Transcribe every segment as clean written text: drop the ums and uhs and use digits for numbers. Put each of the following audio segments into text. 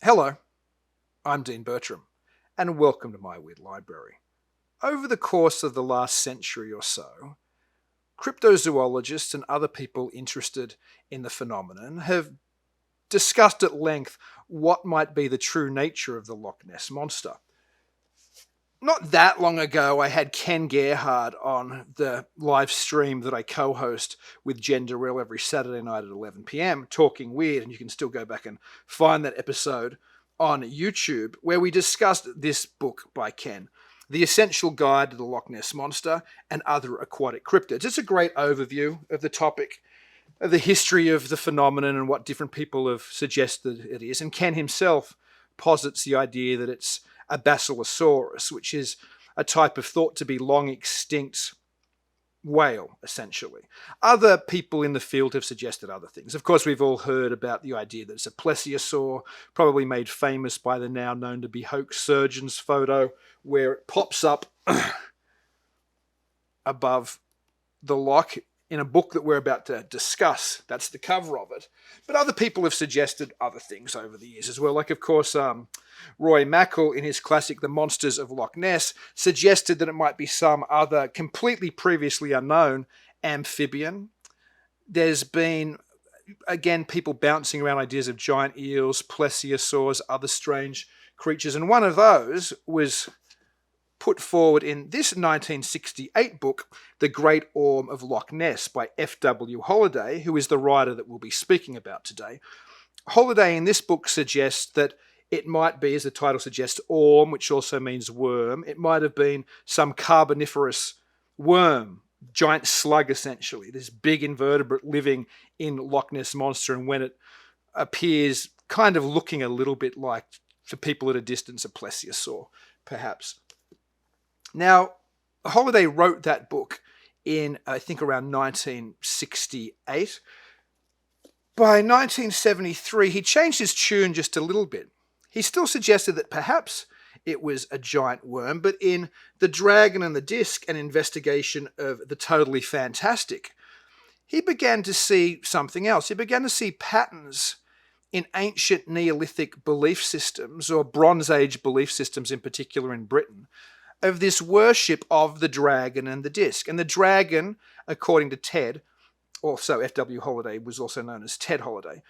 Hello, I'm Dean Bertram, and welcome to my weird library. Over the course of the last century or so, cryptozoologists and other people interested in the phenomenon have discussed at length what might be the true nature of the Loch Ness Monster. Not that long ago, I had Ken Gerhard on the live stream that I co-host with Jen Durrell every Saturday night at 11 p.m, Talking Weird, and you can still go back and find that episode on YouTube, where we discussed this book by Ken, The Essential Guide to the Loch Ness Monster and Other Aquatic Cryptids. It's a great overview of the topic, of the history of the phenomenon and what different people have suggested it is. And Ken himself posits the idea that it's a basilosaurus, which is a type of thought to be long extinct whale, essentially. Other people in the field have suggested other things. Of course, we've all heard about the idea that it's a plesiosaur, probably made famous by the now known to be hoax surgeon's photo, where it pops up above the loch in a book that we're about to discuss. That's the cover of it. But other people have suggested other things over the years as well. Like, of course, Roy Mackal, in his classic The Monsters of Loch Ness, suggested that it might be some other completely previously unknown amphibian. There's been, again, people bouncing around ideas of giant eels, plesiosaurs, other strange creatures. And one of those was put forward in this 1968 book, The Great Orm of Loch Ness by F.W. Holliday, who is the writer that we'll be speaking about today. Holliday in this book suggests that it might be, as the title suggests, orm, which also means worm. It might have been some carboniferous worm, giant slug essentially, this big invertebrate living in Loch Ness Monster, and when it appears kind of looking a little bit like, to people at a distance, a plesiosaur, perhaps. Now, Holliday wrote that book in, I think, around 1968. By 1973, he changed his tune just a little bit. He still suggested that perhaps it was a giant worm, but in The Dragon and the Disc, an investigation of the totally fantastic, he began to see something else. He began to see patterns in ancient Neolithic belief systems, or Bronze Age belief systems in particular in Britain, of this worship of the dragon and the disc. And the dragon, according to Ted, also F.W. Holliday was also known as Ted Holliday,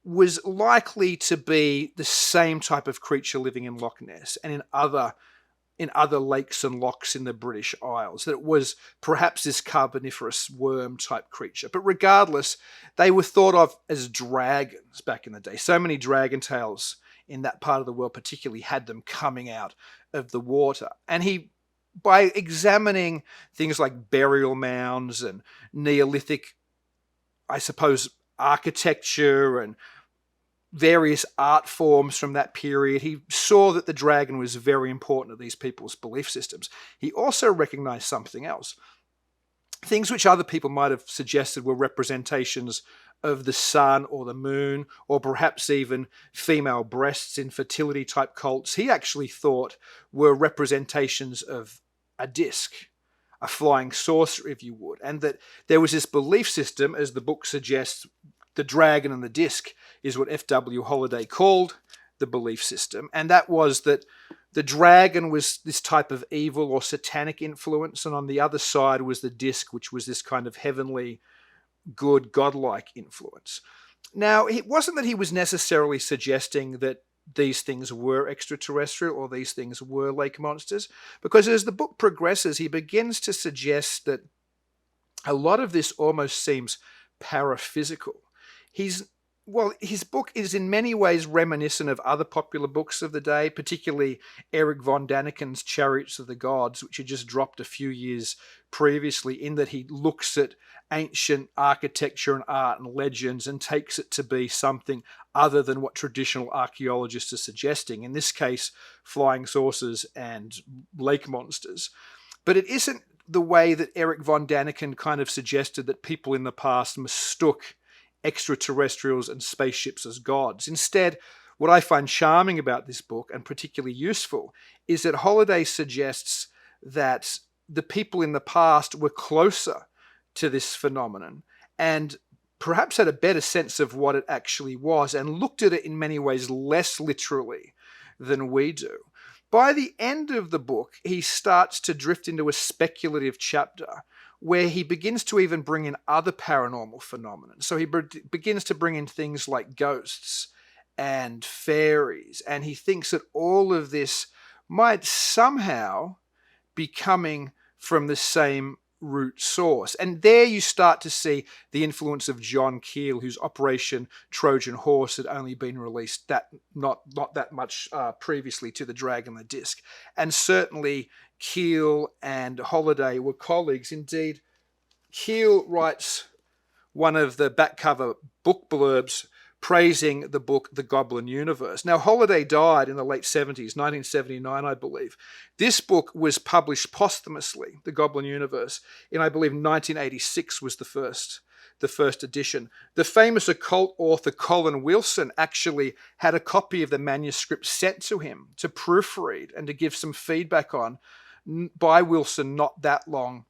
was likely to be the same type of creature living in Loch Ness and in other lakes and lochs in the British Isles, that it was perhaps this carboniferous worm-type creature. But regardless, they were thought of as dragons back in the day. So many dragon tales in that part of the world particularly had them coming out of the water. And he, by examining things like burial mounds and Neolithic, I suppose, architecture and various art forms from that period, he saw that the dragon was very important to these people's belief systems. He also recognized something else. Things which other people might have suggested were representations of the sun or the moon, or perhaps even female breasts in fertility type cults, he actually thought were representations of a disc, a flying saucer, if you would. And that there was this belief system, as the book suggests, the dragon and the disc is what F.W. Holliday called the belief system. And that was that the dragon was this type of evil or satanic influence, and on the other side was the disc, which was this kind of heavenly, good, godlike influence. Now, it wasn't that he was necessarily suggesting that these things were extraterrestrial or these things were lake monsters, because as the book progresses, he begins to suggest that a lot of this almost seems paraphysical. His book is in many ways reminiscent of other popular books of the day, particularly Erich von Däniken's Chariots of the Gods, which had just dropped a few years previously, in that he looks at ancient architecture and art and legends and takes it to be something other than what traditional archaeologists are suggesting, in this case, flying saucers and lake monsters. But it isn't the way that Erich von Däniken kind of suggested that people in the past mistook extraterrestrials and spaceships as gods. Instead, what I find charming about this book, and particularly useful, is that Holliday suggests that the people in the past were closer to this phenomenon and perhaps had a better sense of what it actually was and looked at it in many ways less literally than we do. By the end of the book, he starts to drift into a speculative chapter where he begins to even bring in other paranormal phenomena. So he begins to bring in things like ghosts and fairies, and he thinks that all of this might somehow be coming from the same root source. And there you start to see the influence of John Keel, whose Operation Trojan Horse had only been released not that much previously to The Dragon and the Disc. And certainly Keel and Holliday were colleagues. Indeed, Keel writes one of the back cover book blurbs praising the book The Goblin Universe. Now, Holliday died in the late 70s, 1979, I believe. This book was published posthumously, The Goblin Universe, in, I believe, 1986 was the first edition. The famous occult author Colin Wilson actually had a copy of the manuscript sent to him to proofread and to give some feedback on by Wilson not that long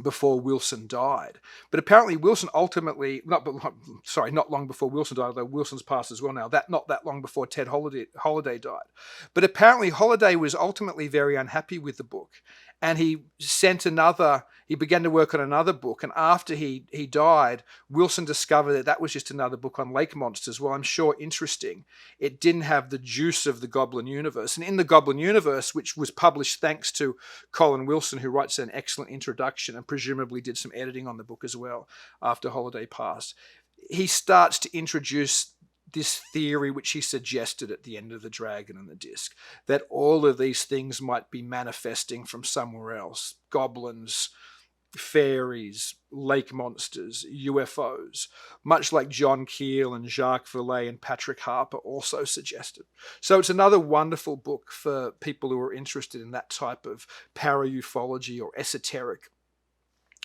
before Wilson died. But apparently Wilson ultimately, not long before Wilson died, although Wilson's passed as well now, not that long before Ted Holliday died. But apparently Holliday was ultimately very unhappy with the book, and he began to work on another book, and after he died, Wilson discovered that was just another book on lake monsters. Well, I'm sure interesting. It didn't have the juice of the Goblin Universe. And in the Goblin Universe, which was published thanks to Colin Wilson, who writes an excellent introduction and presumably did some editing on the book as well after Holliday passed, he starts to introduce this theory which he suggested at the end of The Dragon and the Disc, that all of these things might be manifesting from somewhere else. Goblins, fairies, lake monsters, UFOs, much like John Keel and Jacques Vallée and Patrick Harper also suggested. So it's another wonderful book for people who are interested in that type of para-ufology or esoteric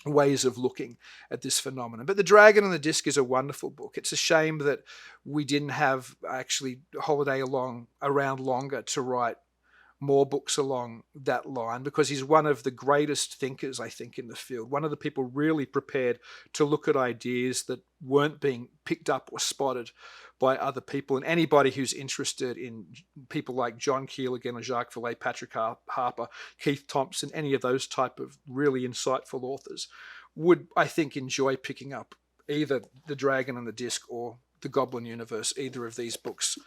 ways of looking at this phenomenon. But The Dragon and the Disc is a wonderful book. It's a shame that we didn't have actually Holliday around longer to write more books along that line, because he's one of the greatest thinkers, I think, in the field. One of the people really prepared to look at ideas that weren't being picked up or spotted by other people. And anybody who's interested in people like John Keel, again, or Jacques Vallée, Patrick Harper, Keith Thompson, any of those type of really insightful authors would, I think, enjoy picking up either The Dragon and the Disc or The Goblin Universe. Either of these books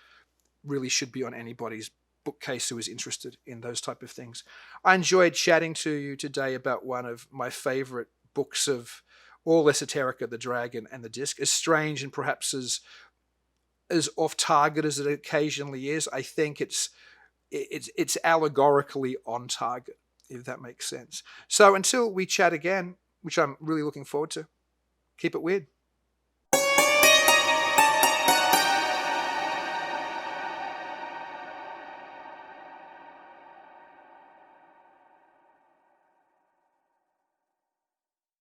really should be on anybody's bookcase who is interested in those type of things. I enjoyed chatting to you today about one of my favorite books of all esoterica, The Dragon and the Disc. As strange and perhaps as off target as it occasionally is, I think it's allegorically on target, if that makes sense. So until we chat again, which I'm really looking forward to, keep it weird.